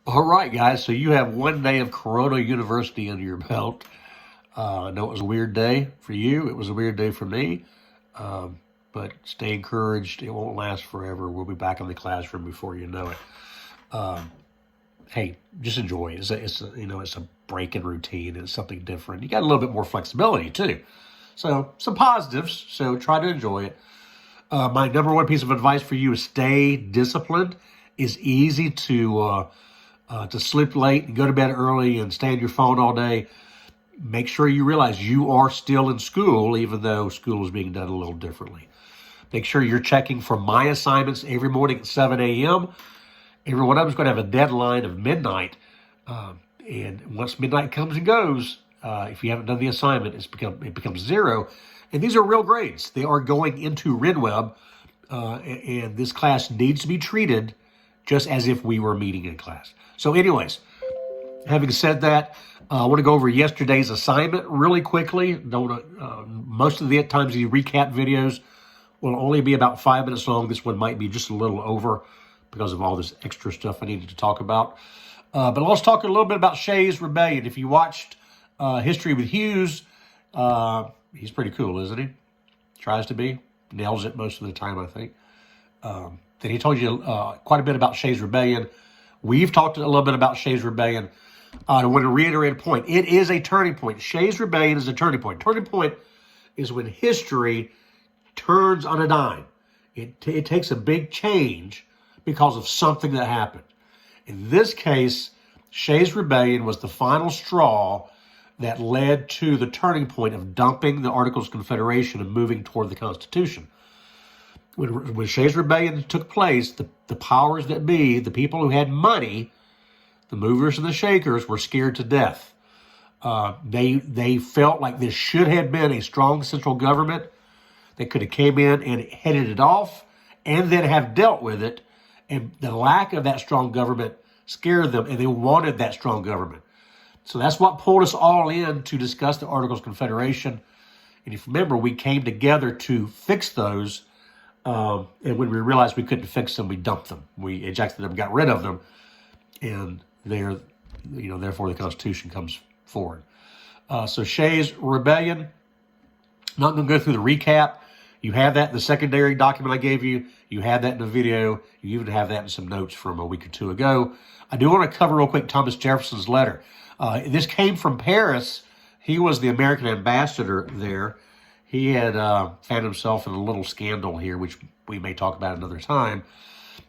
All right, guys. So you have one day of Corona University under your belt. I know it was a weird day for you. It was a weird day for me. But stay encouraged. It won't last forever. We'll be back in the classroom before you know it. Um, hey, just enjoy it. It's a break in routine. It's something different. You got a little bit more flexibility too. So some positives. So try to enjoy it. My number one piece of advice for you is stay disciplined. It's easy to sleep late and go to bed early and stay on your phone all day. Make sure you realize you are still in school, even though school is being done a little differently. Make sure you're checking for my assignments every morning at 7 a.m. Every one of them is going to have a deadline of midnight. And once midnight comes and goes, if you haven't done the assignment, it becomes zero. And these are real grades. They are going into RenWeb, and this class needs to be treated just as if we were meeting in class. So anyways, having said that, I want to go over yesterday's assignment really quickly. Most of the times these recap videos will only be about 5 minutes long. This one might be just a little over because of all this extra stuff I needed to talk about. But let's talk a little bit about Shays Rebellion. If you watched History with Hughes, he's pretty cool, isn't he? Tries to be. Nails it most of the time, I think. Then he told you quite a bit about Shays Rebellion. We've talked a little bit about Shays Rebellion. I want to reiterate a point. It is a turning point. Shays Rebellion is a turning point. Turning point is when history turns on a dime. It takes a big change because of something that happened. In this case, Shays Rebellion was the final straw that led to the turning point of dumping the Articles of Confederation and moving toward the Constitution. When Shays Rebellion took place, the powers that be, the people who had money, the movers and the shakers, were scared to death. They felt like this should have been a strong central government that could have came in and headed it off and then have dealt with it. And the lack of that strong government scared them, and they wanted that strong government. So that's what pulled us all in to discuss the Articles of Confederation. And if you remember, we came together to fix those. And when we realized we couldn't fix them, we dumped them. We ejected them, got rid of them. And therefore the Constitution comes forward. So Shays Rebellion, not going to go through the recap. You have that in the secondary document I gave you. You have that in the video. You even have that in some notes from a week or two ago. I do want to cover real quick Thomas Jefferson's letter. This came from Paris. He was the American ambassador there. He had found himself in a little scandal here, which we may talk about another time.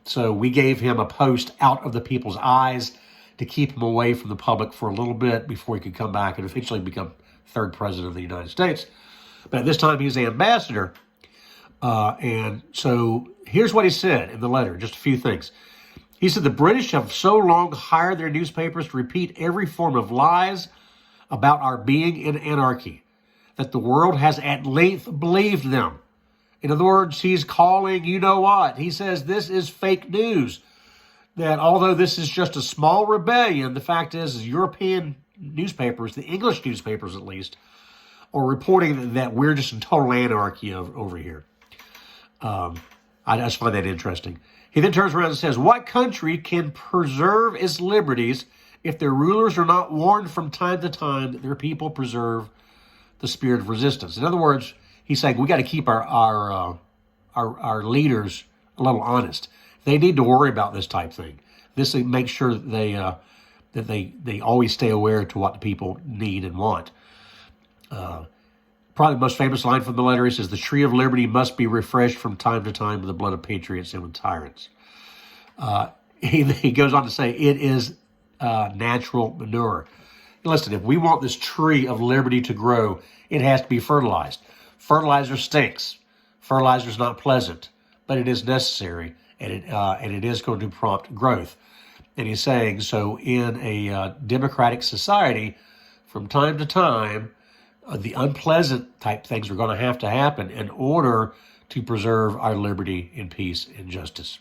So we gave him a post out of the people's eyes to keep him away from the public for a little bit before he could come back and eventually become third president of the United States. But at this time, he was the ambassador. And so here's what he said in the letter, just a few things. He said, the British have so long hired their newspapers to repeat every form of lies about our being in anarchy that the world has at length believed them. In other words, he's calling, you know what? He says this is fake news. That although this is just a small rebellion, the fact is European newspapers, the English newspapers at least, are reporting that we're just in total anarchy over here. I just find that interesting. He then turns around and says, what country can preserve its liberties if their rulers are not warned from time to time that their people preserve the spirit of resistance? In other words, he's saying we got to keep our leaders a little honest. They need to worry about this type thing. This makes sure that they always stay aware to what the people need and want. Probably the most famous line from the letter, he says, the tree of liberty must be refreshed from time to time with the blood of patriots and with tyrants. He goes on to say, it is natural manure. Listen, if we want this tree of liberty to grow, it has to be fertilized. Fertilizer stinks. Fertilizer is not pleasant, but it is necessary, and it is going to prompt growth. And he's saying, so in a democratic society, from time to time, the unpleasant type things are going to happen in order to preserve our liberty and peace and justice.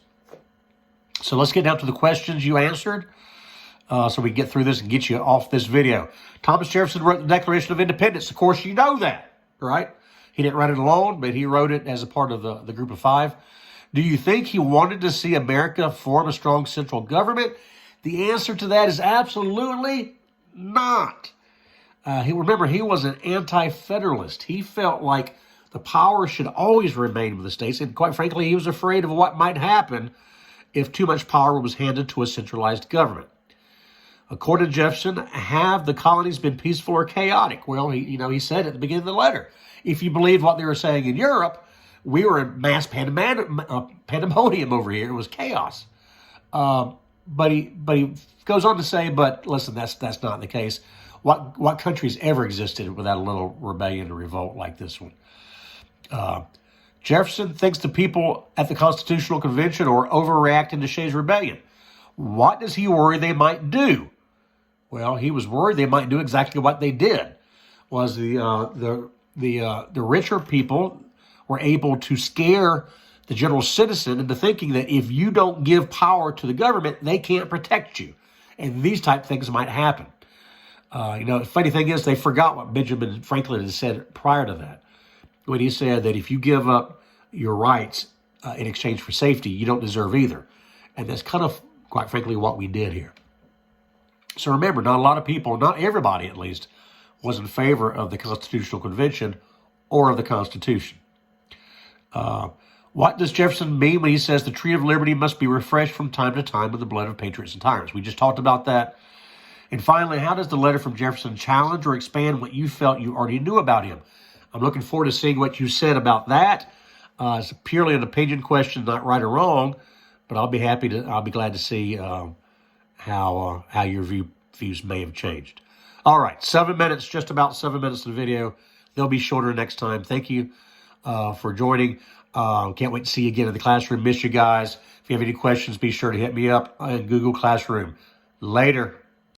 So let's get down to the questions you answered so we can get through this and get you off this video. Thomas Jefferson wrote the Declaration of Independence. Of course, you know that, right? He didn't write it alone, but he wrote it as a part of the group of five. Do you think he wanted to see America form a strong central government? The answer to that is absolutely not. Remember, he was an anti-federalist. He felt like the power should always remain with the states, and quite frankly, he was afraid of what might happen if too much power was handed to a centralized government. According to Jefferson, have the colonies been peaceful or chaotic? Well, he said at the beginning of the letter, if you believe what they were saying in Europe, we were in mass pandemonium over here. It was chaos. But he goes on to say, but listen, that's not the case. What countries ever existed without a little rebellion or revolt like this one? Jefferson thinks the people at the Constitutional Convention are overreacting to Shays Rebellion. What does he worry they might do? Well, he was worried they might do exactly what they did. Was the richer people were able to scare the general citizen into thinking that if you don't give power to the government, they can't protect you. And these type of things might happen. The funny thing is they forgot what Benjamin Franklin had said prior to that, when he said that if you give up your rights in exchange for safety, you don't deserve either. And that's kind of, quite frankly, what we did here. So remember, not a lot of people, not everybody at least, was in favor of the Constitutional Convention or of the Constitution. What does Jefferson mean when he says the tree of liberty must be refreshed from time to time with the blood of patriots and tyrants? We just talked about that. And finally, how does the letter from Jefferson challenge or expand what you felt you already knew about him? I'm looking forward to seeing what you said about that. It's purely an opinion question, not right or wrong, but I'll be glad to see how your views may have changed. All right, 7 minutes, just about 7 minutes of the video. They'll be shorter next time. Thank you for joining. Can't wait to see you again in the classroom. Miss you guys. If you have any questions, be sure to hit me up in Google Classroom. Later.